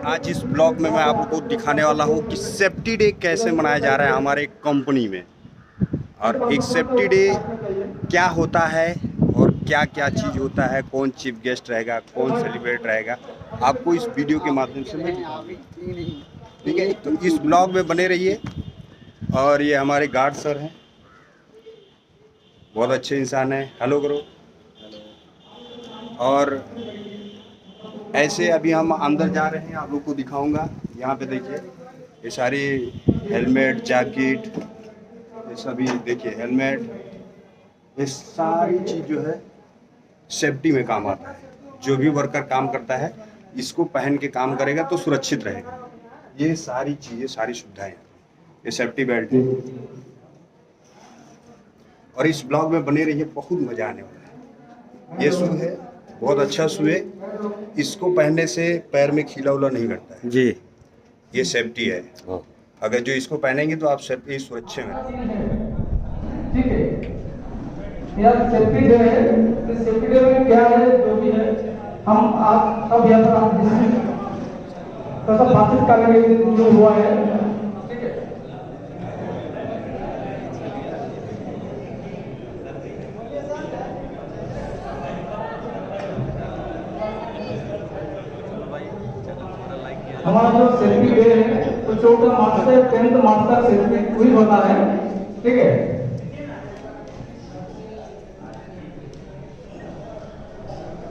आज इस ब्लॉग में मैं आप लोगों को दिखाने वाला हूँ कि सेफ्टी डे कैसे मनाया जा रहा है हमारे कंपनी में। और एक सेफ्टी डे क्या होता है और क्या क्या चीज़ होता है, कौन चीफ गेस्ट रहेगा, कौन सेलिब्रेट रहेगा, आपको इस वीडियो के माध्यम से मैं दिखाऊंगा। ठीक है, तो इस ब्लॉग में बने रहिए। और ये हमारे गार्ड सर हैं, बहुत अच्छे इंसान हैं। हेलो करो। और ऐसे अभी हम अंदर जा रहे हैं, आप लोग को दिखाऊंगा। यहाँ पे देखिए ये सारी हेलमेट, जैकेट, ये सभी देखिए हेलमेट, ये सारी चीज़ जो है सेफ्टी में काम आता है। जो भी वर्कर काम करता है इसको पहन के काम करेगा तो सुरक्षित रहेगा। ये सारी चीज़ें, सारी सुविधाएं, ये सेफ्टी बेल्ट है। और इस ब्लॉग में बने रहिए, बहुत मज़ा आने वाला है। ये शू है, बहुत अच्छा शू है। इसको पहनने से पैर में खीला उला नहीं लगता है जी। ये सेफ्टी है। अगर जो इसको पहनेंगे तो आप सेफ्टी सुरक्षित में रहेंगे। ठीक है यार, सेफ्टी डे है। इस सेफ्टी डे में क्या है, जो भी है हम आप अब यहाँ पर थोड़ा सा बातचीत करेंगे जो हुआ है। ठीक है, हमारा जो सेफ्टी डे है तो 14 मार्च से 10 मार्च तक सेफ्टी हुई होता है। ठीक है,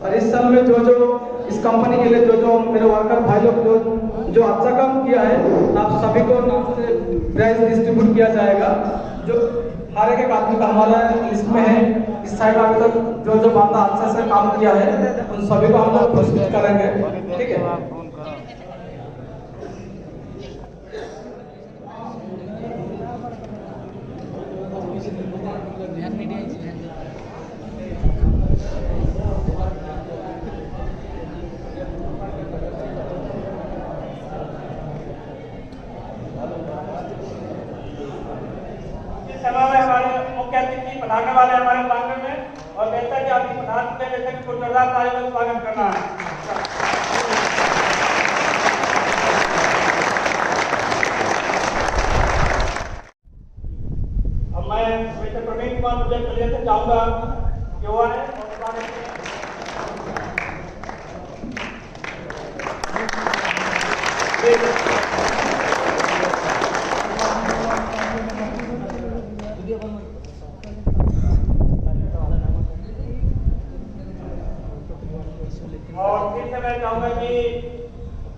और इस साल में जो इस कंपनी के लिए जो मेरे वर्कर भाई लोग जो अच्छा काम किया है, आप सभी को नाम से प्राइज डिस्ट्रीब्यूट किया जाएगा। जो हर एक आदमी का हमारा लिस्ट में है। इस साइड आगे तक जो बंदा अच्छा से काम किया है उन सभी को हम लोग पुरस्कृत करेंगे। ठीक है, पढ़ाने वाले हमारे प्रांगण में, और जैसा कि आप पढ़ा चुके हैं, जैसे कि कुछ जोरदार तालियों में स्वागत करना है। अब मैं मिस्टर प्रवीण कुमार मुझे चलिए से चाहूंगा कि वो आए और फिर से मैं चाहूंगा कि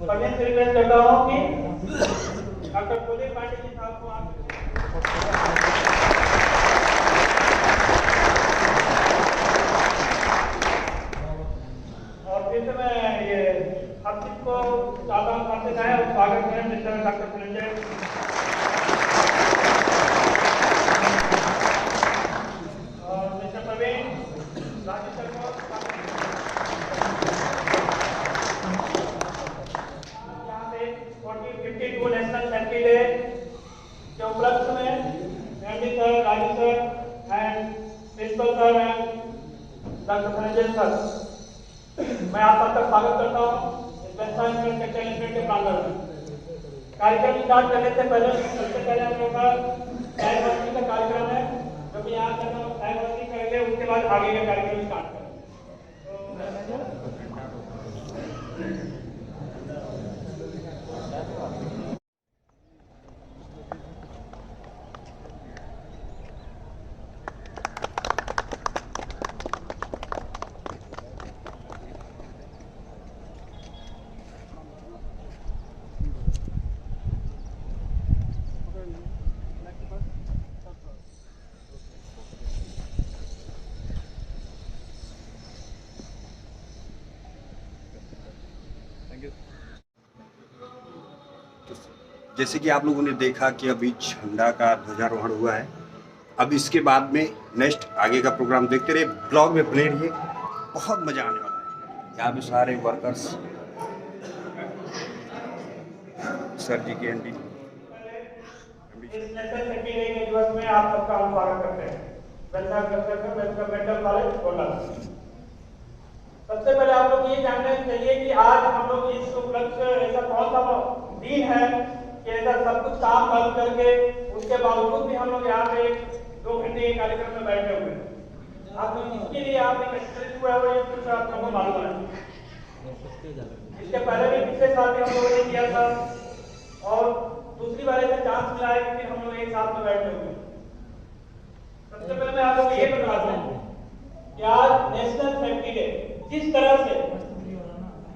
परमेश से रिक्वेस्ट करता हूँ कि डॉक्टर कुलदीप पांडे जी साहब को आप और फिर से मैं ये हर चीज को चाहता हूँ करते जाए और स्वागत करें मिस्टर डॉक्टर संजय और मिस्टर प्रवीण राजेश सर को नेशनल सेफ्टी डे के उपलक्ष्य में MD sir, Raju sir and principal sir and doctor Sanjay sir, मैं आप सबका स्वागत करता हूँ इस वेस्टर्न के प्रांगण में। कार्यक्रम स्टार्ट करने से पहले सबसे पहले हम लोग का फ्लैग होस्टिंग का कार्यक्रम है, जो कि यहाँ से हम फ्लैग होस्टिंग करेंगे, उसके बाद आगे का कार्यक्रम स्टार्ट करेंगे। जैसे कि आप लोगों ने देखा कि अभी झंडा का ध्वजारोहण हुआ है। अब इसके बाद में नेक्स्ट आगे का प्रोग्राम देखते रहिए, ब्लॉग में बने रहिए, बहुत मजा आने वाला है। यहाँ पे सारे वर्कर्स, सर जी के एमडी दिवस में आप सबका हम स्वागत करते हैं। Welcome college Gonda. सबसे पहले आप लोग ये जानना चाहिए कि आज हम लोग इस उपलक्ष्य ऐसा कौन सा दिन है कि ऐसा सब कुछ काम बंद करके उसके बावजूद भी हम लोग यहाँ पे 2 घंटे के कार्यक्रम में बैठे हुए हैं। आप इसके लिए आप एकत्रित हुए हो, ये कुछ आप लोगों को मालूम है। इसके पहले भी पिछले साल भी हम लोगों ने किया था और दूसरी बार ऐसा चांस मिला है कि हम लोग एक साथ में बैठे हुए हैं। सबसे पहले मैं आप लोग ये बता दूं कि आज नेशनल सेफ्टी डे, जिस तरह से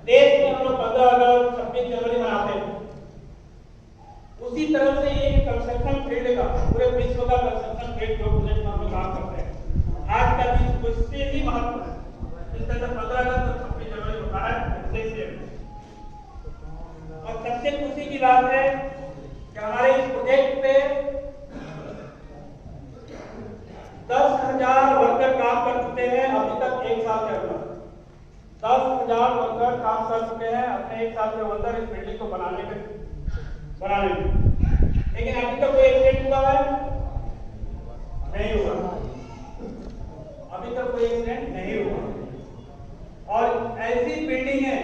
देश में हम लोग 15 अगस्त 26 जनवरी मनाते हैं, उसी तरह से ये कंस्ट्रक्शन फील्ड का पूरे विश्व का कंस्ट्रक्शन फील्ड जो प्रोजेक्ट में हम लोग काम करते हैं, आज का दिन उससे भी महत्व है। इस तरह से 15 अगस्त और 26 जनवरी होता है देश में। और सबसे खुशी की बात है कि हमारे इस प्रोजेक्ट पे 10,000 वर्कर काम कर चुके हैं अभी तक 1 साल के अंदर। 10,000 वर्कर काम कर चुके हैं अपने 1 साल के अंदर इस बिल्डिंग को बनाने में। लेकिन अभी तक कोई एक्सीडेंट हुआ है? नहीं हुआ। अभी तक कोई एक्सीडेंट नहीं हुआ। और ऐसी बिल्डिंग है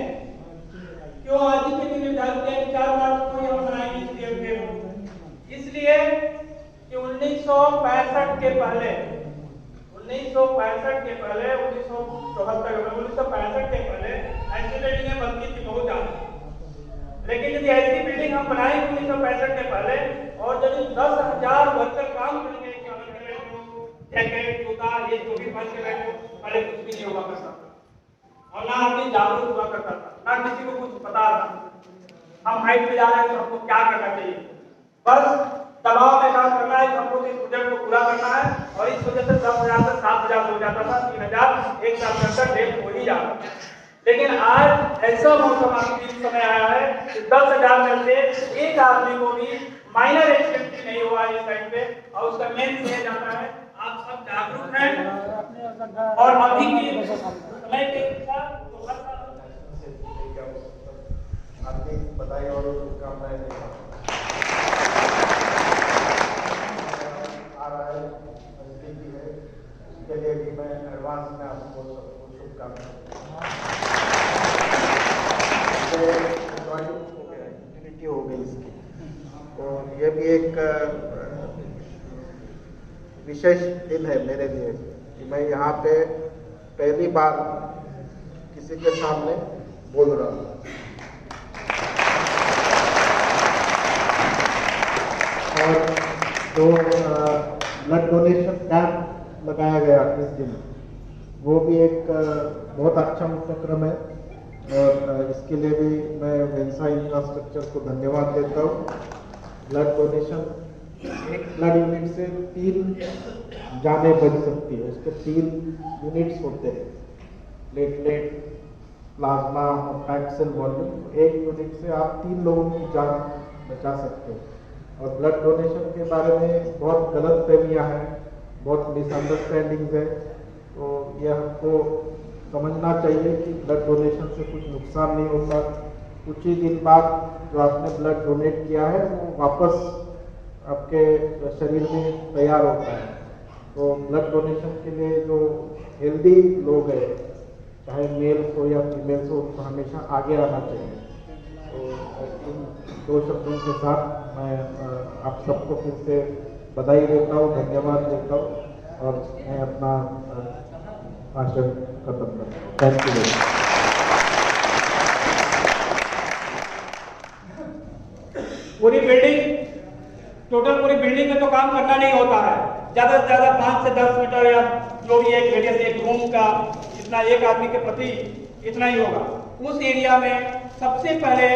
क्यों आज ही के दिन निर्धारित किया कि 4 मार्च को हम बनाएंगे इस डे। इसलिए कि 1965 के पहले 1965 के पहले ऐसी बिल्डिंगें बनती थी बहुत ज्यादा। लेकिन यदि ऐसी बिल्डिंग हम बनाएंगे 1965 के पहले और यदि 10,000 वर्कर काम करेंगे, जैकेट जूता ये जो भी पहन के बैठे, पहले कुछ भी नहीं हुआ करता था और ना आदमी जागरूक हुआ करता था, ना किसी को कुछ पता था। हम हाइट पे जा रहे हैं तो हमको क्या करना चाहिए? बस दबाव में काम करना है, हमको इस प्रोजेक्ट को पूरा करना है। और इस वजह से 10,000 से 7,000 हो जाता था, 3,000 एक साल के अंदर डेट हो ही जाता। लेकिन आज ऐसा मौसम आखिरी समय आया है कि 10,000 में से एक आदमी को भी माइनर एक्सीडेंट भी नहीं हुआ इस साइड पे। और उसका मेन ये जाता है आप सब जागरूक हैं और अभी की समय के अनुसार आपकी बधाई और शुभकामनाएं आ रहा है नजदीकी है, इसके लिए भी मैं एडवांस में आपको सबको शुभकामनाएं। यूनिटी हो गई इसकी, तो ये भी एक विशेष दिन है मेरे लिए कि मैं यहाँ पे पहली बार किसी के सामने बोल रहा हूँ। और जो ब्लड डोनेशन कैंप लगाया गया इस दिन, वो भी एक बहुत अच्छा उपक्रम है और इसके लिए भी मैं वेंसा इंफ्रास्ट्रक्चर को धन्यवाद देता हूँ। ब्लड डोनेशन, एक ब्लड यूनिट से 3 जानें बच सकती है। उसके 3 यूनिट्स होते हैं, प्लेटलेट, प्लाज्मा और फैट सेल वॉल्यूम। एक यूनिट से आप 3 लोगों की जान बचा सकते हो। और ब्लड डोनेशन के बारे में बहुत गलत फहमियाँ हैं, बहुत मिसअंडरस्टैंडिंग्स है। तो यह हमको समझना चाहिए कि ब्लड डोनेशन से कुछ नुकसान नहीं होता। कुछ ही दिन बाद जो आपने ब्लड डोनेट किया है वो वापस आपके शरीर में तैयार होता है। तो ब्लड डोनेशन के लिए जो हेल्दी लोग हैं, चाहे मेल्स हो या फीमेल्स हो, उनको हमेशा आगे आना चाहिए। तो इन 2 शब्दों के साथ मैं आप सबको फिर से बधाई देता हूँ, धन्यवाद देता हूँ और मैं अपना भाषण खत्म करता हूँ। Thank you. पूरी बिल्डिंग, टोटल पूरी बिल्डिंग में तो काम करना नहीं होता है। ज्यादा से ज्यादा 5 से 10 मीटर या जो भी एक रेडियस एक रूम का इतना एक आदमी के प्रति इतना ही होगा। उस एरिया में सबसे पहले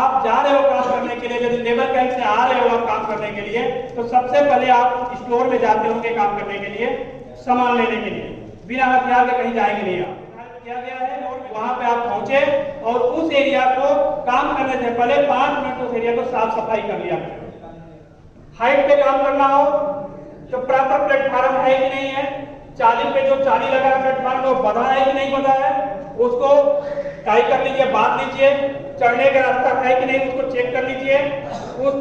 आप जा रहे हो काम करने के लिए, यदि लेबर कैंप से आ रहे हो आप काम करने के लिए, तो सबसे पहले आप स्टोर में जाते होंगे काम करने के लिए, सामान लेने के लिए। बिना हथियार के कहीं जाएंगे नहीं आप। किया गया है और वहां पे आप पहुंचे और उस एरिया को काम करने से पहले 5 मिनट उस एरिया को साफ सफाई कर लिया। हाइट पे काम करना हो तो प्रॉपर प्लेटफॉर्म है कि नहीं है, 40 पे जो 40 लगा है प्लेटफॉर्म वो बधा है कि नहीं बधा है, उसको टाई कर लीजिए, बांध लीजिए। चढ़ने का रास्ता है कि नहीं उसको चेक कर लीजिए। उस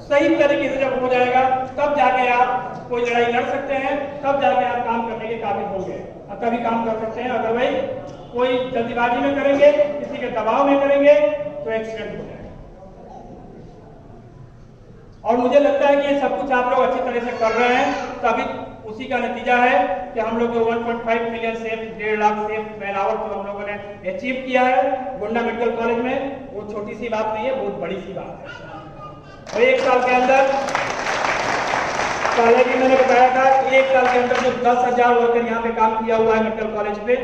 सही तरीके से जब हो जाएगा तब जाके आप कोई लड़ाई लड़ सकते हैं, तब जाके आप काम करने के काबिल होंगे, तभी काम कर सकते हैं। अदरवाइज कोई जल्दीबाजी में करेंगे, किसी के दबाव में करेंगे तो एक्सीडेंट हो जाएगा। और मुझे लगता है कि ये सब कुछ आप लोग अच्छी तरह से कर रहे हैं, तभी उसी का नतीजा है कि हम लोग 1.5 million safe, 1.5 lakh safe man hour जो हम लोगों ने अचीव किया है गोंडा मेडिकल कॉलेज में, वो छोटी सी बात नहीं है, बहुत बड़ी सी बात है। और 1 साल के अंदर, पहले भी मैंने बताया था कि 1 साल के अंदर जो 10,000 वर्कर यहाँ पे काम किया हुआ है मेडिकल कॉलेज पे,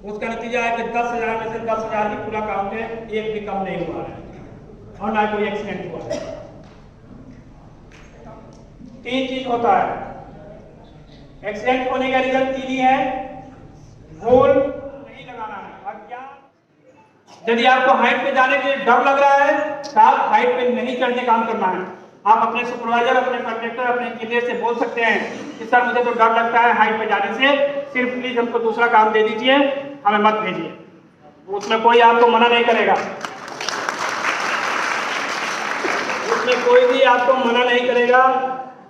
उसका नतीजा है कि 10,000 में से 10,000 ही पूरा काम थे, एक भी कम नहीं हुआ है और ना कोई एक्सीडेंट हुआ है। 3 चीज होता है एक्सीडेंट होने का रीजन, 3 ही है। होल नहीं लगाना है, और क्या यदि आपको हाइट पे जाने के लिए डर लग रहा है तो आप हाइट पे नहीं चढ़ने काम करना है। आप अपने सुपरवाइजर, अपने कॉन्ट्रैक्टर, अपने इंजीनियर से बोल सकते हैं कि सर मुझे तो डर लगता है हाइट पे जाने से, सिर्फ प्लीज हमको दूसरा काम दे दीजिए, हमें मत भेजिए। उसमें कोई आपको मना नहीं करेगा, उसमें कोई भी आपको मना नहीं करेगा,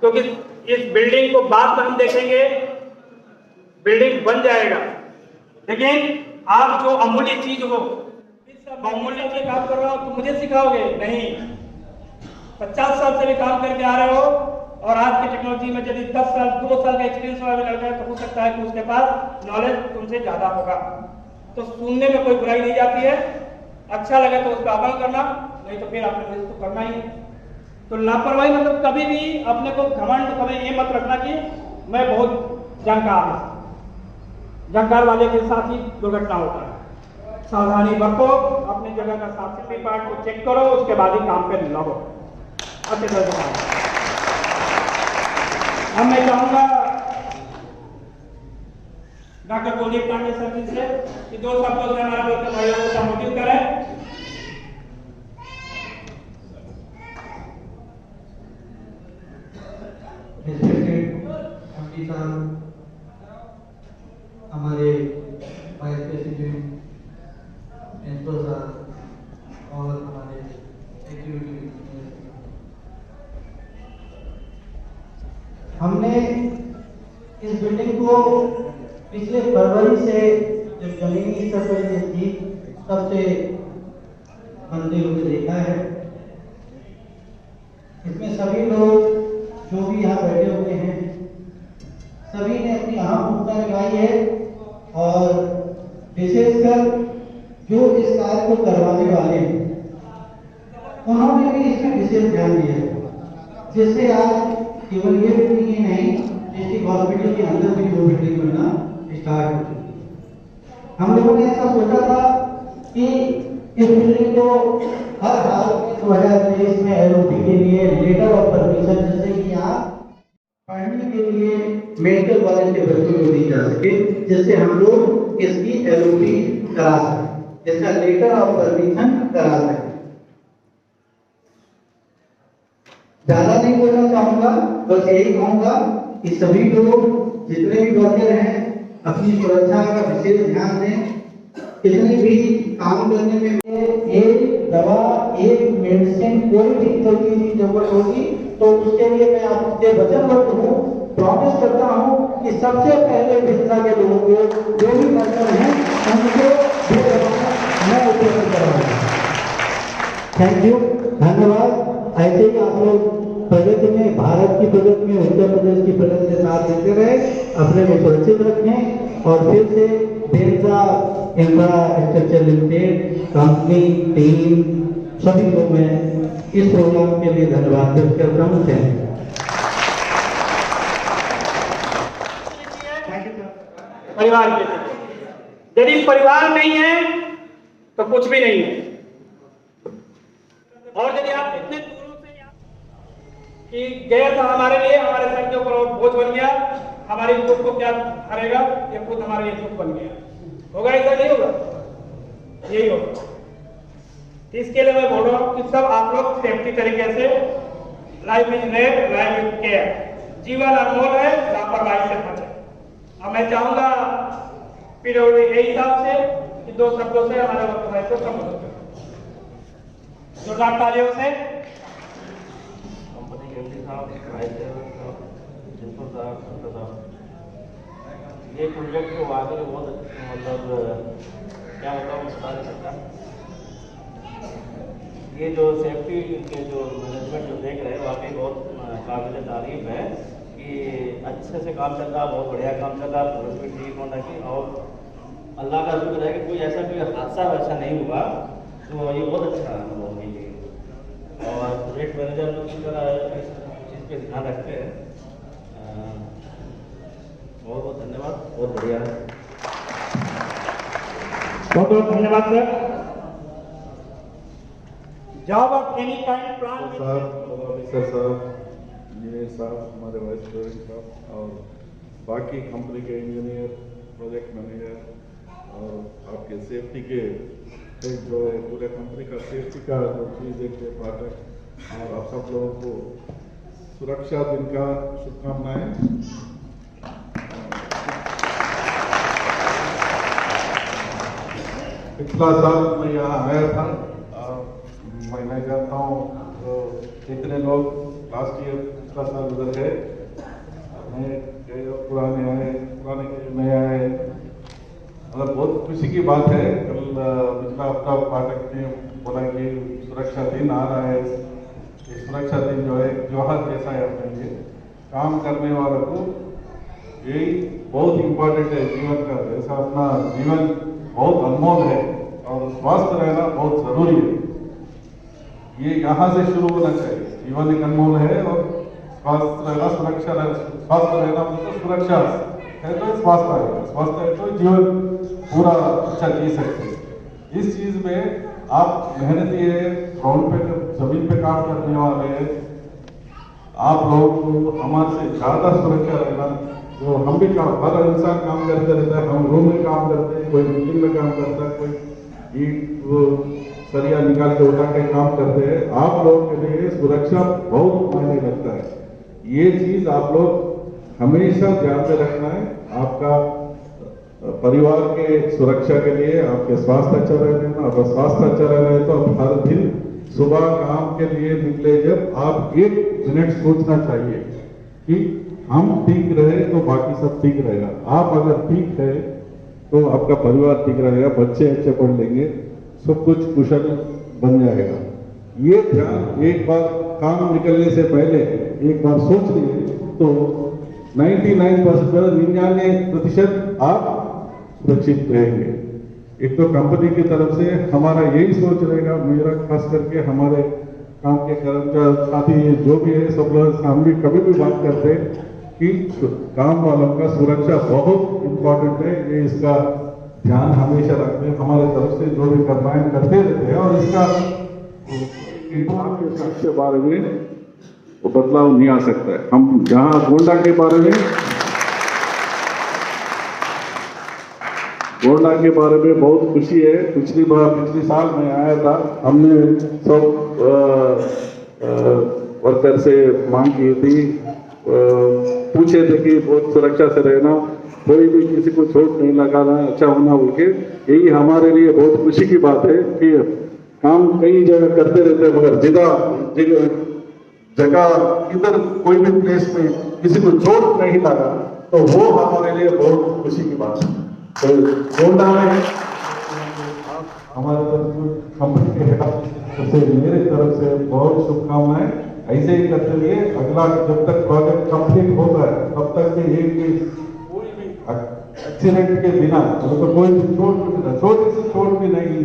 क्योंकि इस बिल्डिंग को बाद में हम देखेंगे, बिल्डिंग बन जाएगा, लेकिन आप जो अमूल्य चीज हो, अमूल्य चीज काम कर रहा हो तो मुझे सिखाओगे नहीं। 50 साल से भी काम करके आ रहे हो और आज की टेक्नोलॉजी में यदि 10 साल 2 साल का एक्सपीरियंस वाला लड़का है तो हो सकता है कि उसके पास नॉलेज तुमसे ज्यादा होगा। तो सुनने में कोई बुराई नहीं जाती है, अच्छा लगे तो उसका अमल करना, नहीं तो फिर आपने तो करना ही है। तो लापरवाही मतलब कभी भी अपने को घमंड, कभी ये मत रखना कि मैं बहुत जानकार हूं। जानकार वाले के साथ ही दुर्घटना होता है। सावधानी बरतो, अपनी जगह का साफ पार्ट को चेक करो, उसके बाद ही काम पे लगो, अच्छे तरह से काम। अब मैं चाहूंगा डॉक्टर कुलदीप पांडे सर जी से कि 2 शब्दों से हमारे डॉक्टर भाइयों को संबोधित करें। हमारे वाइस प्रेसिडेंट प्रिंसिपल साहब और हमारे एग्जीक्यूटिव, हमने इस बिल्डिंग को पिछले फरवरी से जब जमीनी स्तर पर ये थी तब से बनते हुए देखा है। इसमें सभी लोग जो भी यहाँ बैठे हुए हैं सभी ने अपनी अहम भूमिका निभाई है और विशेषकर जो इस कार्य को करवाने वाले हैं उन्होंने भी इसमें विशेष ध्यान दिया है, जिससे आज केवल ये बिल्डिंग ही नहीं, डिस्ट्रिक्ट हॉस्पिटल के अंदर भी 2 बिल्डिंग बनना स्टार्ट हो चुकी। हम लोगों ने ऐसा सोचा था कि इस बिल्डिंग को हर हाल में 2023 में एलओपी के लिए लेटर ऑफ परमिशन, जैसे कि यहाँ पढ़ने के लिए मेडिकल कॉलेज के बच्चों को दी जा सके, जिससे हम लोग इसकी एलओपी करा सकें, इसका लेटर ऑफ परमिशन करा सकें। ज्यादा नहीं बोलना चाहूंगा, बस यही कहूंगा कि सभी लोग जितने भी वर्कर हैं अपनी सुरक्षा का विशेष ध्यान दें। कितने भी काम करने में एक दवा, एक मेडिसिन, कोई भी तरह की जरूरत होगी तो उसके लिए मैं आपसे वचनबद्ध हूँ, प्रॉमिस करता हूँ कि सबसे पहले भिक्षा के लोगों को, जो भी वर्कर हैं उनको जो दवा मैं उपलब्ध कराऊंगा। थैंक यू, धन्यवाद। ऐसे ही आप लोग प्रगति में, भारत की प्रगति में, उत्तर प्रदेश की प्रगति में साथ देते रहे, अपने को सुरक्षित रखें। और फिर से बेलसा इंफ्रास्ट्रक्चर लिमिटेड कंपनी टीम सभी को मैं इस प्रोग्राम के लिए धन्यवाद व्यक्त करता हूँ। परिवार के लिए, यदि परिवार नहीं है तो कुछ भी नहीं है। और यदि आप इतने दूरों से कि गया था हमारे लिए, हमारे सर के ऊपर और बोझ बन गया, हमारे दुख को क्या हरेगा, ये खुद हमारे लिए दुख बन गया, होगा ऐसा नहीं होगा, यही होगा। इसके लिए मैं बोल रहा हूँ कि सब आप लोग सेफ्टी तरीके से, life is life, life is care, जीवन अनमोल है, लापरवाही से बचें। अब मैं चाहूंगा पीडब्ल्यूडी के हिसाब से कि 2 शब्दों से हमारे वक्त को संबोधित करें, जोरदार तालियों से। कंपनी के साहब, वाइस चेयरमैन साहब, प्रिंसिपल साहब, ये प्रोजेक्ट को वाकई बहुत मतलब क्या बताऊँ, बता नहीं सकता। ये जो सेफ्टी के जो मैनेजमेंट जो देख रहे हैं वाकई बहुत काबिल तारीफ है कि अच्छे से काम चल रहा, बहुत बढ़िया काम चल रहा, पुलिस भी ठीक होना की, और अल्लाह का शुक्र है कि कोई ऐसा कोई हादसा वैसा नहीं हुआ, तो ये बहुत अच्छा अनुभव है ये। और प्रोजेक्ट मैनेजर लोग की तरह इस चीज़ पे ध्यान रखते हैं। बहुत बहुत धन्यवाद, बहुत बढ़िया है। बहुत बहुत धन्यवाद sir. Job of any kind plan साहब, ऑफिसर साहब, इंजीनियर साहब, हमारे वाइस प्रेसिडेंट साहब और बाकी कंपनी के इंजीनियर, प्रोजेक्ट मैनेजर और आपके सेफ्टी के जो है पूरे कंपनी का सेफ्टी का जो चीज़ है प्रोडक्ट, और आप सब लोगों को सुरक्षा दिन का शुभकामनाएं। पिछला साल मैं यहाँ आया था, मैं नहीं जानता हूँ तो कितने लोग लास्ट ईयर पिछला साल उधर गए, पुराने आए, पुराने के नए आए, मतलब बहुत खुशी की बात है। कल पिछला हफ्ता पाठक ने बोला कि सुरक्षा दिन आ रहा है। ये सुरक्षा दिन जो है त्योहार जैसा है अपने लिए, काम करने वालों को यही बहुत इम्पोर्टेंट है जीवन का। जैसा अपना जीवन बहुत अनमोल है और स्वस्थ रहना बहुत जरूरी है, ये यहाँ से शुरू होना चाहिए। जीवन एक अनमोल है और स्वस्थ रहना, सुरक्षा स्वस्थ रहना मतलब सुरक्षा है तो स्वास्थ्य आएगा, स्वास्थ्य है तो जीवन पूरा अच्छा जी सकते हैं। इस चीज में आप मेहनती है, ग्राउंड पे जमीन पे काम करने वाले हैं, आप लोगों को हमारे से ज्यादा सुरक्षा रहना। जो हम भी काम, हर इंसान काम करते रहता है, हम रूम में काम करते हैं, कोई मीटिंग में काम करता है, कोई ईट वो सरिया निकाल के उठा के काम करते हैं। आप लोगों के लिए सुरक्षा बहुत मायने रखता है। ये चीज आप लोग हमेशा ध्यान में रखना है। आपका परिवार के सुरक्षा के लिए, आपके स्वास्थ्य अच्छा रहना, आपका स्वास्थ्य अच्छा रहना है तो आप हर दिन सुबह काम के लिए निकले जब आप 1 मिनट सोचना चाहिए कि हम ठीक रहे तो बाकी सब ठीक रहेगा। आप अगर ठीक है तो आपका परिवार ठीक रहेगा, बच्चे अच्छे पढ़ लेंगे, सब कुछ कुशल बन जाएगा। ये ध्यान एक बार काम निकलने से पहले एक बार सोच लिए तो 99% आप सुरक्षित रहेंगे। एक तो कंपनी की तरफ से हमारा यही सोच रहेगा, मेरा खास करके हमारे काम के कर्मचारी साथी जो भी है सब लोग हम भी कभी भी बात करते हैं कि काम वालों का सुरक्षा बहुत इम्पोर्टेंट है। ये इसका ध्यान हमेशा रखते हैं, हमारे तरफ से जो भी कर्माएं करते रहते हैं और इसका के बारे में तो बदलाव नहीं आ सकता है। हम जहाँ गोंडा के बारे में बहुत खुशी है। पिछली साल में आया था, हमने सब वर्कर से मांग की थी, पूछे थे कि बहुत सुरक्षा से रहना, कोई भी किसी को चोट नहीं लगाना, अच्छा होना बोल के। यही हमारे लिए बहुत खुशी की बात है कि काम कई जगह करते रहते हैं मगर जगह इधर कोई भी प्लेस में किसी को चोट नहीं लगा तो वो हमारे लिए बहुत खुशी की बात है। तो गोंडा में हमारे कंपनी के हेड ऑफिस से मेरे तरफ से बहुत शुभकामनाएं। ऐसे ही करते हुए अगला जब तक प्रोजेक्ट कंप्लीट होता है तब तक के कोई भी एक्सीडेंट के बिना तो कोई भी छोटी से चोट भी नहीं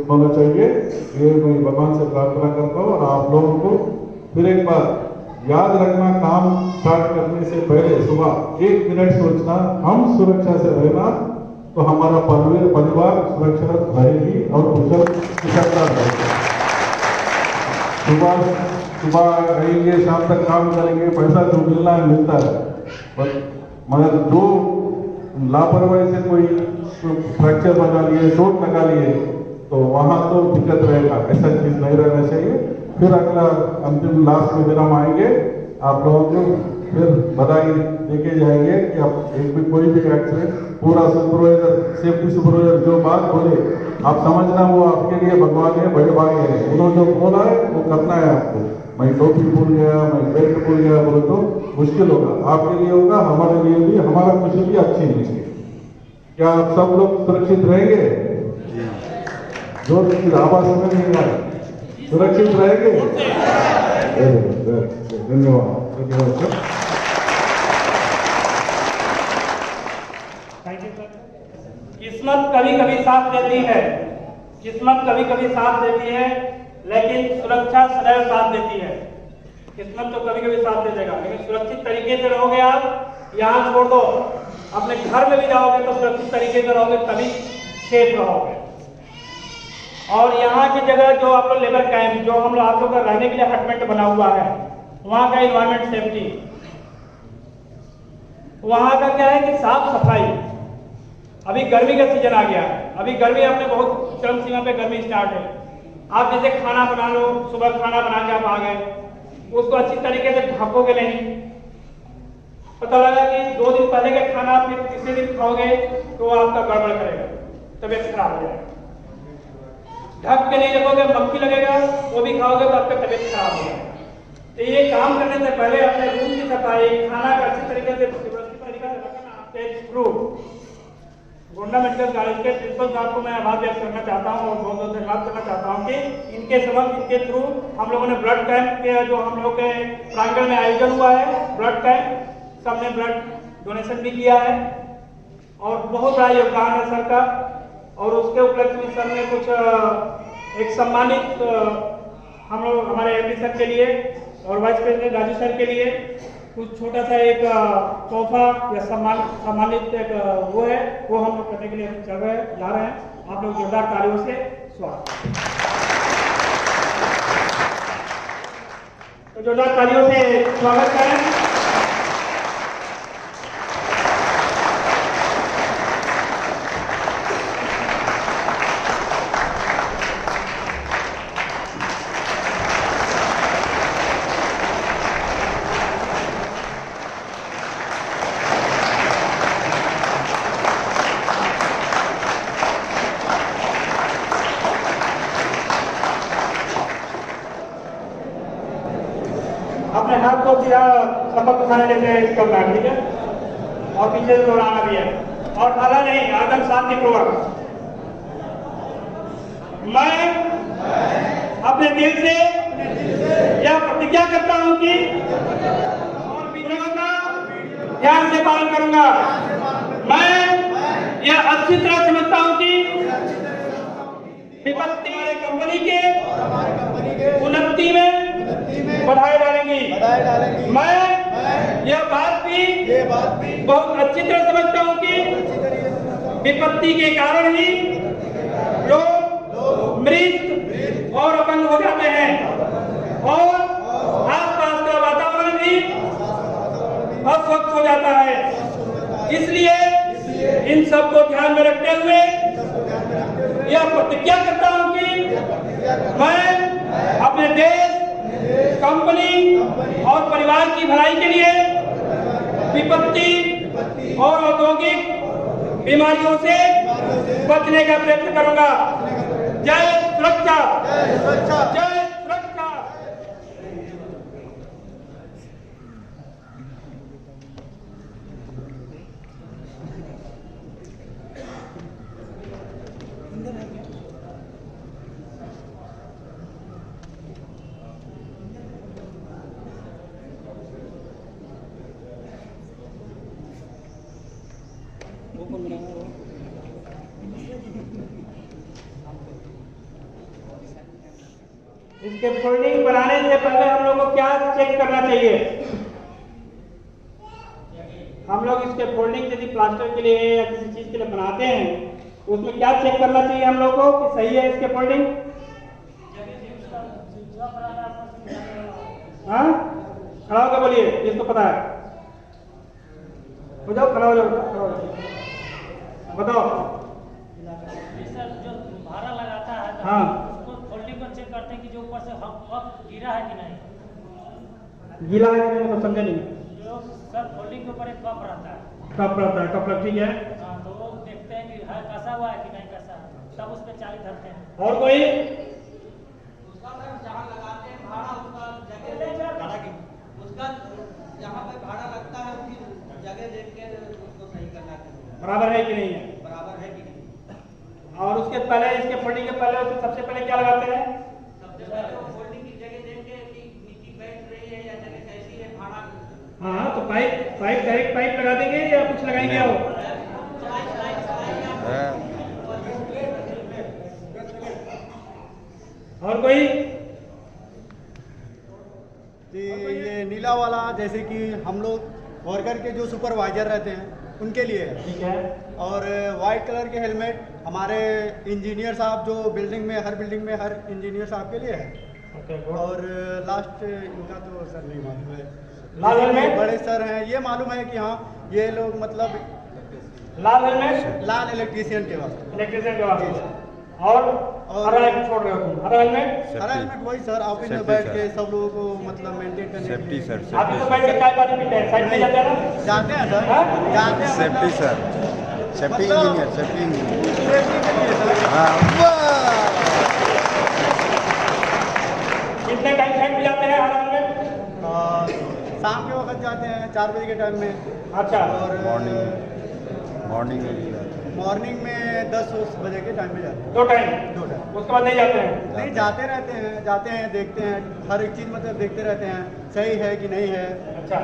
होना चाहिए। ये मैं भगवान से प्रार्थना करता हूँ। और आप लोगों को फिर एक बार याद रखना, काम स्टार्ट करने से पहले सुबह 1 मिनट सोचना, हम सुरक्षा से रहना तो हमारा परिवार सुरक्षित रहेगी और कुशल कुशलता रहेगा। सुबह रहेंगे, शाम तक काम करेंगे, पैसा जो मिलना है मिलता है, मगर जो लापरवाही से कोई फ्रैक्चर बना लिए, चोट लगा लिए तो वहाँ तो दिक्कत रहेगा। ऐसा चीज नहीं रहना चाहिए। फिर अगला अंतिम लास्ट में दिन हम आएंगे, आप लोगों को फिर बधाई देके जाएंगे कि अब एक भी कोई भी एक्सीडेंट, पूरा सुपरवाइजर, सेफ्टी सुपरवाइजर जो बात बोले आप समझना वो आपके लिए भगवान है, बड़े भाई है, उन्होंने जो बोला है वो करना है आपको। मैं टोपी भूल गया, मैं बेल्ट भूल गया बोले तो मुश्किल होगा, आपके लिए होगा, हमारे लिए भी, हमारा खुशी भी अच्छी मिलेगी। क्या आप सब लोग सुरक्षित रहेंगे? जोर की आवाज समझ नहीं आ रही, सुरक्षित रहेंगे? धन्यवाद, धन्यवाद सर। Thank you sir. किस्मत कभी कभी साथ देती है, किस्मत कभी कभी साथ देती है, लेकिन सुरक्षा सदैव साथ देती है। किस्मत तो कभी कभी साथ दे देगा, लेकिन सुरक्षित तरीके से रहोगे आप। यहाँ छोड़ दो, अपने घर में भी जाओगे तो सुरक्षित तरीके से रहोगे, तभी सेफ रहोगे। और यहाँ की जगह जो आप लोग लेबर कैंप, जो हम लोग आप लोग का रहने के लिए हटमेंट बना हुआ है, वहाँ का इन्वायरमेंट सेफ्टी, वहाँ का क्या है कि साफ सफाई। अभी गर्मी का सीजन आ गया है, अभी गर्मी अपने बहुत चरम सीमा पे गर्मी स्टार्ट है। आप जैसे खाना बना लो, सुबह खाना बना के आप आ गए, उसको अच्छी तरीके से ढकोगे नहीं, पता लगा कि 2 दिन पहले का खाना फिर तीसरे दिन खाओगे तो आपका गड़बड़ करेगा, तबियत खराब हो जाएगा। ढक के नहीं रखोगे, मक्खी लगेगा, वो भी खाओगे तो आपका तबियत खराब हो जाएगा। तो ये काम करने से पहले अपने रूम की सफाई, खाना का अच्छी तरीके से व्यवस्थित तरीके से रखना। आपके थ्रू गोंडा मेडिकल कॉलेज के प्रिंसिपल साहब को मैं आभार व्यक्त करना चाहता हूँ और बहुत बहुत धन्यवाद करना चाहता हूँ कि इनके समक्ष, इनके थ्रू हम लोगों ने ब्लड कैंप के जो हम लोग के प्रांगण में आयोजन हुआ है, ब्लड कैंप, सबने ब्लड डोनेशन भी किया है और बहुत बड़ा योगदान है सर का। और उसके उपलक्ष्य में सर ने कुछ एक सम्मानित हम लोग हमारे एमडी सर के लिए और वाइस प्रेसिडेंट राजू सर के लिए कुछ छोटा सा एक तोहफा या सम्मानित एक वो है, वो हम लोग करने के लिए चल रहे हैं, जा रहे हैं। आप लोग जोरदार तालियों से स्वागत, तो जोरदार तालियों से स्वागत करें। अपने हाथ को सीधा सबक उठाने जैसे करना है, ठीक है, और पीछे से दोहराना भी है, और ढाला नहीं, एकदम शांतिपूर्वक। मैं अपने दिल से यह प्रतिज्ञा करता हूं कि और विधियों का ध्यान से पालन करूंगा। मैं यह अच्छी तरह समझता हूं कि विपत्ति हमारे कंपनी के उन्नति में बढ़ाए डालेंगी। मैं यह बात भी बहुत अच्छी तरह समझता हूं कि विपत्ति के कारण ही लोग मृत और अपंग हो जाते हैं और आसपास का वातावरण भी अस्वच्छ हो जाता है। इसलिए इन सब को ध्यान में रखते हुए यह प्रतिज्ञा करता हूं कि मैं अपने देश, कंपनी और परिवार की भलाई के लिए विपत्ति और औद्योगिक बीमारियों से बचने का प्रयत्न करूंगा। जय सुरक्षा, जय सुरक्षा, जय सुरक्षा। इसके फोल्डिंग बनाने से पहले हम लोग को क्या चेक करना चाहिए? हम लोग इसके फोल्डिंग यदि प्लास्टर के लिए या किसी चीज के लिए बनाते हैं तो उसमें क्या चेक करना चाहिए हम लोग को कि सही है इसके फोल्डिंग? हाँ, खड़ा होकर बोलिए जिसको पता है। हो जाओ, खड़ा हो जाओ, खड़ा हो जाओ, बताओ। सर जो भाड़ा लगाता है तो हाँ, उसको फोल्डिंग को चेक करते हैं कि जो ऊपर से गिरा है कि नहीं। गीला है कि नहीं, मतलब समझे नहीं। जो सर फोल्डिंग के ऊपर एक कप रहता है। कप रहता है, कप ठीक है। हाँ, तो वो देखते हैं कि है कसा हुआ है कि नहीं कसा है, तब उस पर चाली धरते हैं। और कोई उसका सर जहाँ लगाते हैं भाड़ा, उसका जगह उसका जहाँ पे भाड़ा लगता है उसकी जगह देख के उसको सही करना चाहिए, बराबर है कि नहीं है। बराबर है कि नहीं। और उसके पहले, इसके फोल्डिंग के पहले उसके सबसे पहले क्या लगाते हैं? सबसे पहले वो फोल्डिंग की जगह देख के कि मिट्टी बैठ रही है या जगह कैसी है, भाड़ा हाँ, तो पाइप डायरेक्ट पाइप लगा देंगे या कुछ लगाएंगे? आओ और कोई? जी, ये नीला वाला जैसे कि हम लोग वर्कर के जो सुपरवाइजर रहते हैं उनके लिए है। ठीक है। और वाइट कलर के हेलमेट हमारे इंजीनियर साहब जो बिल्डिंग में, हर बिल्डिंग में हर इंजीनियर साहब के लिए है। और लास्ट इनका तो सर नहीं मालूम है। लाल हेलमेट बड़े सर हैं, ये मालूम है कि हाँ ये लोग मतलब लाल हेलमेट लाल इलेक्ट्रीशियन के वास्ते। इलेक्ट्रीशियन के वास्ते। और हरा हेलमेट छोड़ रहे हो तुम? हरा हेलमेट वही सर ऑफिस में बैठ के सब लोगों को मतलब मेंटेन करने के लिए। अभी तो बैठ के चाय पानी पीते हैं, साइड में जाते हैं ना? जाते हैं सर, जाते हैं। Safety sir, safety engineer, safety engineer. Safety के लिए सर। कितने टाइम साइड में जाते हैं हरा हेलमेट? शाम के वक्त जाते हैं 4 बजे के टाइम में। अच्छा। और मॉर्निंग में मॉर्निंग में 10 बजे के टाइम में जाते हैं। 2 टाइम? 2 टाइम। उसके बाद नहीं जाते हैं? नहीं, जाते रहते हैं, देखते हैं, हर एक चीज़ मतलब देखते रहते हैं सही है कि नहीं है। अच्छा,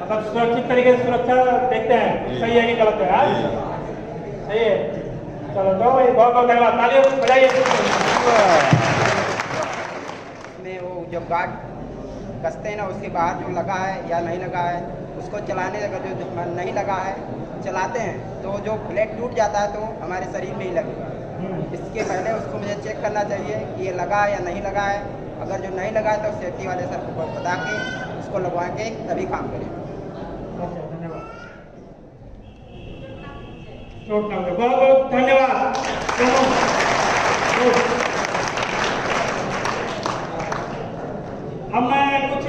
मतलब सुरक्षित तरीके से सुरक्षा देखते हैं, सही है कि गलत है? हाँ, सही है। चलो तो बहुत बहुत धन्यवाद, तालियां बजाइए। में वो जो गार्ड कसते हैं ना, उसके बाहर जो लगा है या नहीं लगा है, उसको चलाने का जो नहीं लगा है चलाते हैं तो जो प्लेट टूट जाता है तो हमारे शरीर में ही लगेगा। इसके पहले उसको मुझे चेक करना चाहिए कि ये लगा है या नहीं लगा है। अगर जो नहीं लगा है तो सेफ्टी वाले सर को बता के उसको लगवा के तभी काम करें। धन्यवाद, बहुत बहुत धन्यवाद। अब मैं कुछ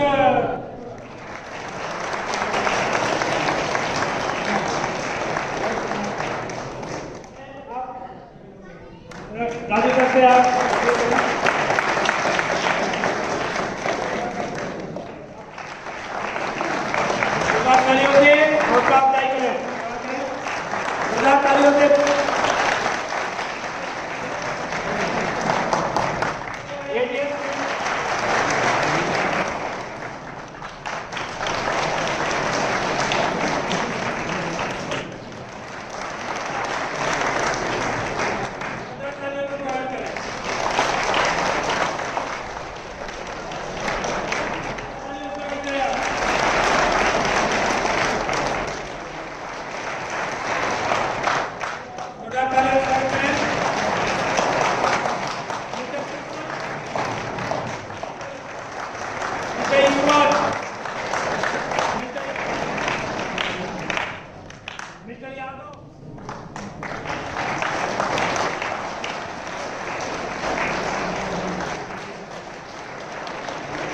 राजू सर से आप तालियों से हौसला अफजाई करें, तालियों से।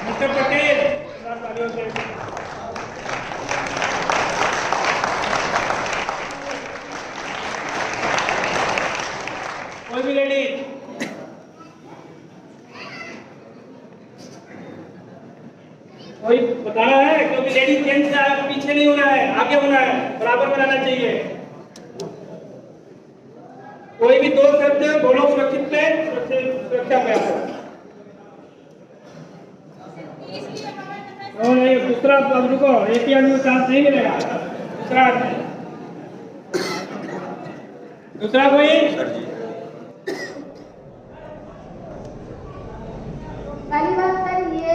मिस्टर पटेल, तालियों से। कोई भी लेडी कोई बताना है? कोई भी लेडी जेंट्स से पीछे नहीं होना है, आगे होना है, बराबर बनाना चाहिए। कोई भी 2 शब्द बोलो सुरक्षित पे, सुरक्षा पे आपको। नहीं, दूसरा अब रुको, एक ही आदमी को चांस नहीं मिलेगा। दूसरा कोई? पहली बात सर ये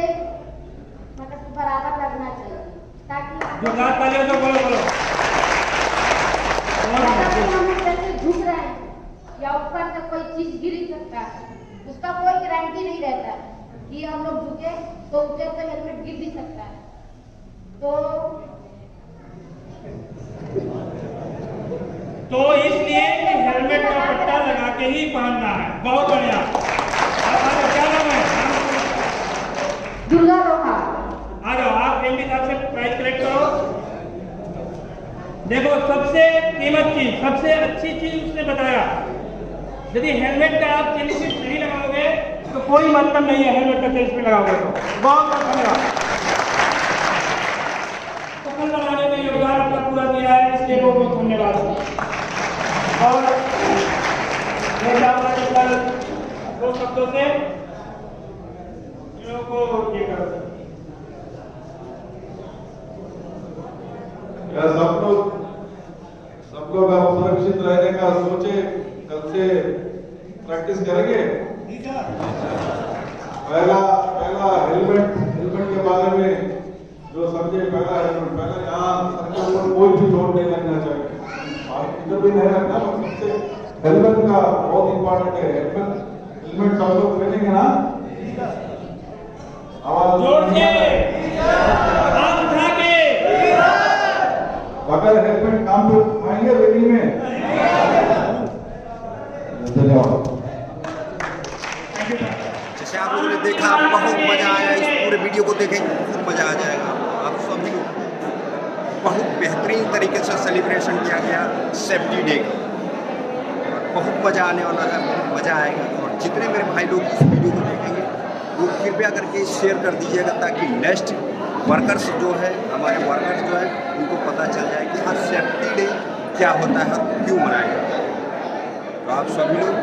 मतलब बराबर लगना चाहिए ताकि जो बात तालियों से बोलो बोलो। हम जैसे झुक रहे हैं या ऊपर से कोई चीज गिर सकता है, उसका कोई गारंटी नहीं रहता है कि हम लोग झुके तो ऊपर से हेलमेट गिर भी सकता है। तो इसलिए हेलमेट का पट्टा लगा के ही पहनना है। बहुत बढ़िया। क्या नाम है? दुर्गा लोहा। आ जाओ, आप एमडी साहब से प्राइस कलेक्ट करो। देखो सबसे कीमत चीज, सबसे अच्छी चीज उसने बताया, यदि हेलमेट का आप चेन सीट नहीं लगाओगे तो कोई मतलब नहीं है, हेलमेट का चेन सीट लगाओगे तो। बहुत बहुत धन्यवाद। सफल बनाने में योगदान अपना पूरा दिया है, इसलिए बहुत बहुत धन्यवाद। और मैं चाहूँगा कि कल 2 शब्दों से इन लोगों को ये करो। सब लोग आप सुरक्षित रहने का सोचे, कल से प्रैक्टिस करेंगे। पहला हेलमेट के बारे में जो समझे, पहला यहाँ सर्कल पर कोई भी चोट नहीं लगना चाहिए, इधर भी नहीं रखना। सबसे हेलमेट का बहुत इंपॉर्टेंट है। हेलमेट सब लोग पहनेंगे ना? आवाज जोर से, हाथ उठा के। बगैर हेलमेट काम पे आएंगे रेडी में? धन्यवाद। जैसे आप लोगों ने देखा, बहुत मजा आया। इस पूरे वीडियो को देखें, खूब मजा आ जाएगा। आप सभी लोग बहुत बेहतरीन तरीके से सेलिब्रेशन किया गया सेफ्टी डे का। बहुत मजा आने वाला है, बहुत मजा आएगा। और जितने मेरे भाई लोग इस वीडियो को देखेंगे वो कृपया करके शेयर कर दीजिएगा, ताकि नेक्स्ट वर्कर्स जो है, हमारे वर्कर्स जो है, उनको पता चल जाए कि हाँ सेफ्टी डे क्या होता है, क्यों मनाया जाता है। तो आप सभी लोग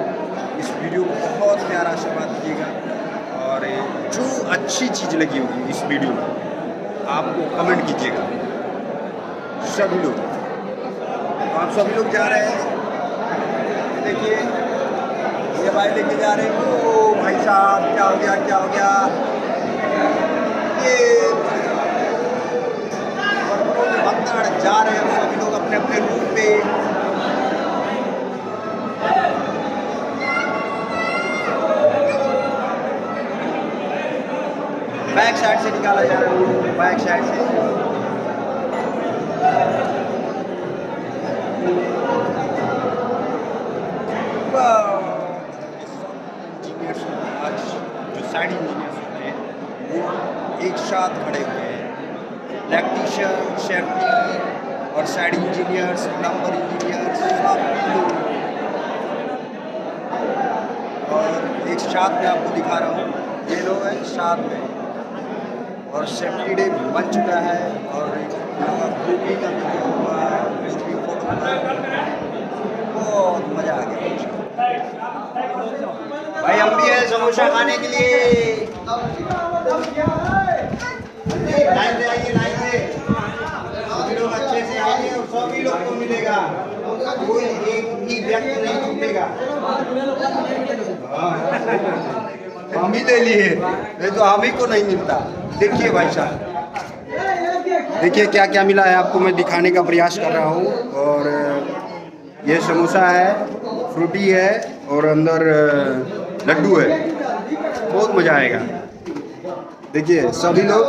इस वीडियो को बहुत प्यारा आशीर्वाद दीजिएगा, और जो अच्छी चीज़ लगी होगी इस वीडियो में आपको कमेंट कीजिएगा सभी लोग। तो आप सभी लोग जा रहे हैं, देखिए ये भाई लेके जा रहे हैं। ओ भाई साहब, क्या हो गया, क्या हो गया? ये बंदर जा रहे हैं सभी लोग अपने अपने रूट पे। बैक साइड से निकाला जा रहा है, बैक साइड से। इंजीनियर्स आज जो साइड इंजीनियर्स होते हैं वो एक साथ खड़े हुए हैं। इलेक्ट्रीशियन, सेफ्टी और साइड इंजीनियर्स, प्लम्बर इंजीनियर्स, सब लोग। और एक साथ में आपको दिखा रहा हूँ, ये लोग हैं साथ में। और सेफ्टी डे बन चुका है, और ग्रुपिंग का वीडियो हुआ, ग्रुपिंग फोटो, बहुत मज़ा आ गया भाई। हम भी है समोसा खाने के लिए। लाइन से आइए, लाइन से सभी लोग अच्छे से आइए, और सभी लोग को मिलेगा, कोई एक भी व्यक्ति नहीं छूटेगा। हम ही ले लिए, नहीं तो हम ही को नहीं मिलता। देखिए भाई साहब, देखिए क्या क्या मिला है आपको, मैं दिखाने का प्रयास कर रहा हूँ। और ये समोसा है, फ्रूटी है, और अंदर लड्डू है। बहुत मज़ा आएगा। देखिए सभी लोग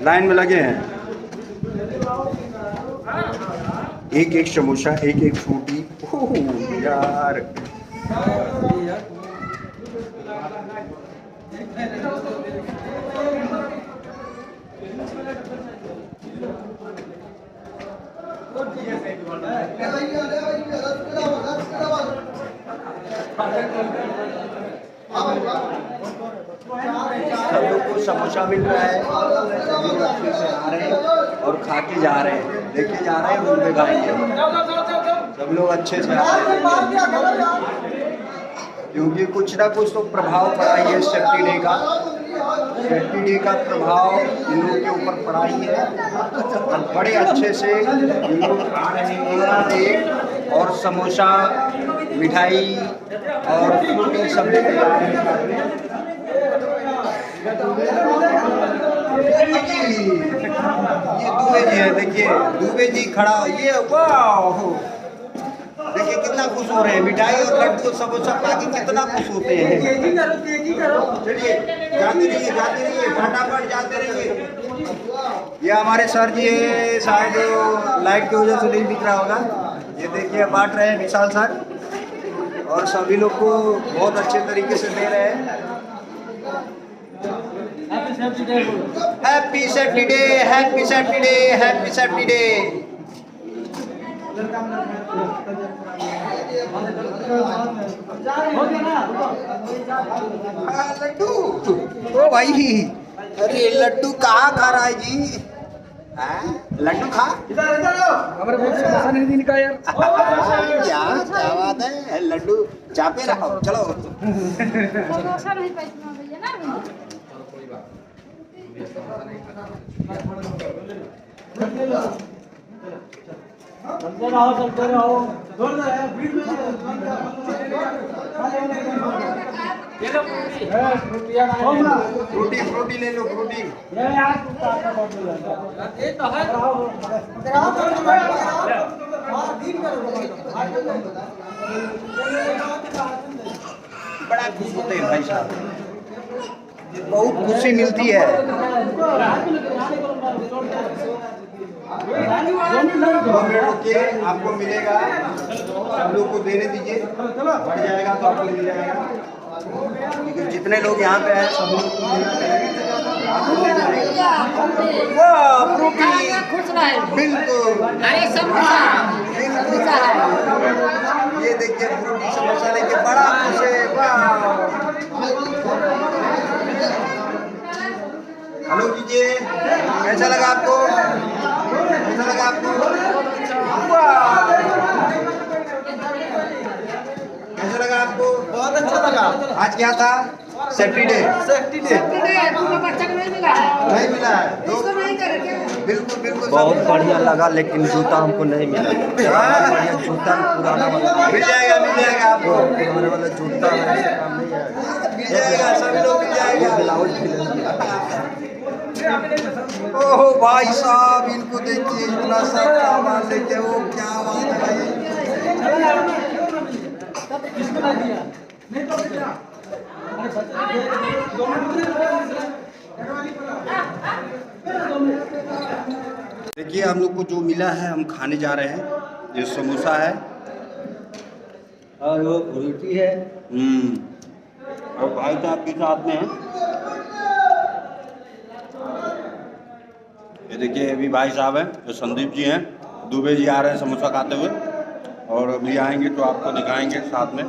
लाइन में लगे हैं, एक एक समोसा, एक एक फ्रूटी। ओह यार, सब लोग को समोसा मिल रहा है, सब लोग अच्छे से आ रहे हैं और खा के जा रहे हैं, लेके जा रहे हैं, रूम में खाएंगे। सब लोग अच्छे से आ रहे हैं, क्योंकि कुछ ना कुछ तो प्रभाव पड़ा ही है सेफ्टी डे का। सेफ्टी डे का प्रभाव इन लोगों के ऊपर पड़ा ही है, और बड़े अच्छे से इन लोग आ रहे हैं। एक और समोसा, मिठाई और फ्रूटी सब लेके आ रहे हैं। ये दुबे जी है, देखिए दुबे जी खड़ा, ये वाह, देखिए कितना खुश हो रहे हैं। मिठाई और लड्डू समोसा खा के कितना खुश होते हैं। तेजी करो, चलिए जाते रहिए, फटाफट जाते रहिए। ये हमारे सर जी है, शायद लाइट की वजह से नहीं दिख रहा होगा। ये देखिए बांट रहे हैं विशाल सर, और सभी लोग को बहुत अच्छे तरीके से दे रहे हैं। Happy safety day, happy safety day, happy safety day. लड्डू, ओ भाई, अरे लड्डू कहाँ खा रहा है जी? लड्डू खा, हमारे बहुत समोसा नहीं दी निकाल यार। यार क्या बात है, लड्डू चापे रखो, चलो। समोसा नहीं पैसा भैया ना चलते रहो। फ्रूटी फ्रूटी ले लो, फ्रूटी। बड़ा खुश होते हैं भाई साहब, बहुत खुशी मिलती है। रुकिए, आपको मिलेगा, सब लोग को देने दीजिए, बढ़ जाएगा तो आपको मिल जाएगा, क्योंकि जितने लोग यहाँ पे हैं सब लोग को मिलना चाहिए। वाह, फ्रूटी, बिल्कुल, ये देखिए फ्रूटी समोसा लेके बड़ा खुश है। वाह, हेलो कीजिए, कैसा लगा आपको? कैसा लगा आपको? कैसा लगा आपको? बहुत अच्छा लगा। आज क्या था? सैटरडे। बच्चा को नहीं मिला है, नहीं मिला है तो बिल्कुल बिल्कुल बहुत बढ़िया लगा, लेकिन जूता हमको नहीं मिला। बढ़िया जूता पुराना वाला मिल जाएगा, मिल जाएगा आपको। पुराने वाला जूता मिल जाएगा, सभी लोग मिल जाएगा। ब्लाउज भी ले। ओहो भाई साहब, इनको देखिए, इतना सब सामान लेके, वो क्या बात है। देखिए हम लोग को जो मिला है हम खाने जा रहे हैं। ये समोसा है और वो रोटी है। और भाई साहब के साथ में है, ये देखिए अभी भाई साहब हैं, जो संदीप जी हैं, दुबे जी आ रहे हैं समोसा खाते हुए, और अभी आएंगे तो आपको दिखाएंगे साथ में।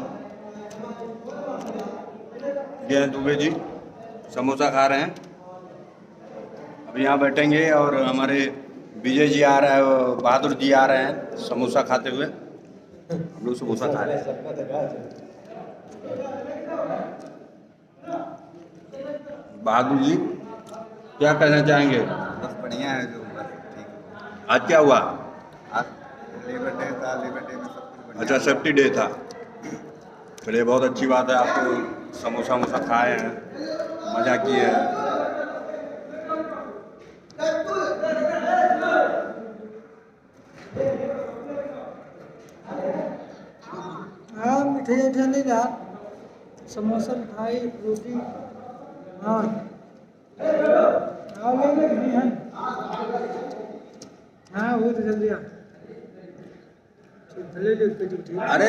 ये हैं दुबे जी, समोसा खा रहे हैं, अभी यहाँ बैठेंगे। और हमारे विजय जी आ रहा है, बहादुर जी आ रहे हैं समोसा खाते हुए, हम लोग समोसा खा रहे हैं। बहादुर जी क्या कहना चाहेंगे? बस बढ़िया है, जो बस ठीक। आज क्या हुआ? आज लेबर डे था, लेबर डे में सब कुछ बढ़िया। अच्छा, सेफ्टी डे था। चलिए बहुत अच्छी बात है, आपको समोसा वोसा खाए हैं, मज़ा किए हैं। हाँ, मिठाई नहीं रहा, समोसा मिठाई रोटी। हाँ हाँ, वो तो जल्दी आ। अरे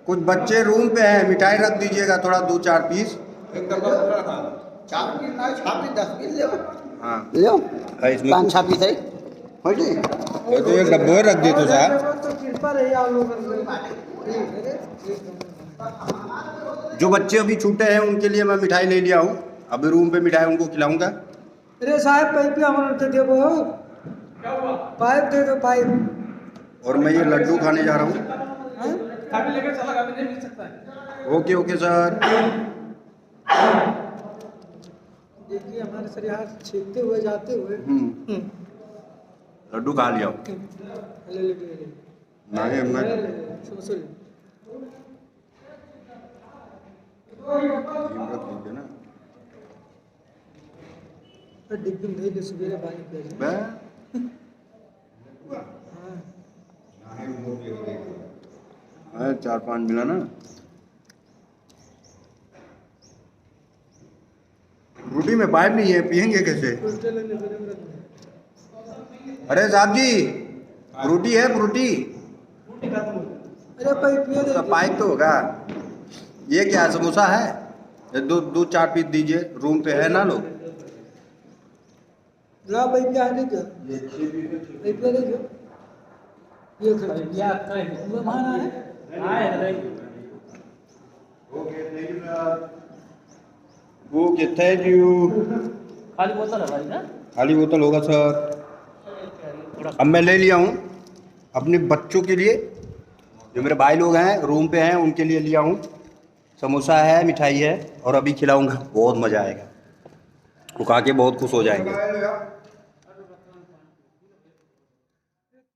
कुछ बच्चे रूम पे हैं, मिठाई रख दीजिएगा थोड़ा, 2-4 पीस। 4 पीस ना, 6 पीस 10 पीस ले हाँ ले लो, इसमें 5-6 पीस है, हो जी। ये तो एक डब्बे रख दी तो साहब। तो कृपा रही आप लोगों जो बच्चे अभी छूटे हैं उनके लिए मैं मिठाई ले लिया हूँ, अभी रूम पे मिठाई उनको खिलाऊंगा। अरे साहब पाइप हमारे दे दो, पाइप दे दो पाइप। और मैं ये लड्डू खाने जा रहा हूँ। लेकर चला, अभी नहीं मिल सकता है। Okay okay sir. देखिए हमारे सर यहाँ छीलते हुए जाते हुए लड्डू खा लिया। नहीं मैं ना डिब्बी में दे सुबह पानी पिया। हाँ 4-5 मिला ना। रोटी में पाइप नहीं है, पियेंगे कैसे? अरे साहब जी, रोटी है, रोटी। अरे पाइप पाइप तो होगा। ये क्या समोसा है? 2-4 पीस दीजिए, रूम पे है ना लोग। ला पाइप क्या है क्या? पाइप ले लीजिए। Okay thank you. खाली बोतल है भाई ना? खाली बोतल होगा सर। अब मैं ले लिया हूँ अपने बच्चों के लिए, जो मेरे भाई लोग हैं रूम पे हैं उनके लिए लिया हूँ। समोसा है, मिठाई है और अभी खिलाऊंगा, बहुत मज़ा आएगा, वो खा के बहुत खुश हो जाएंगे।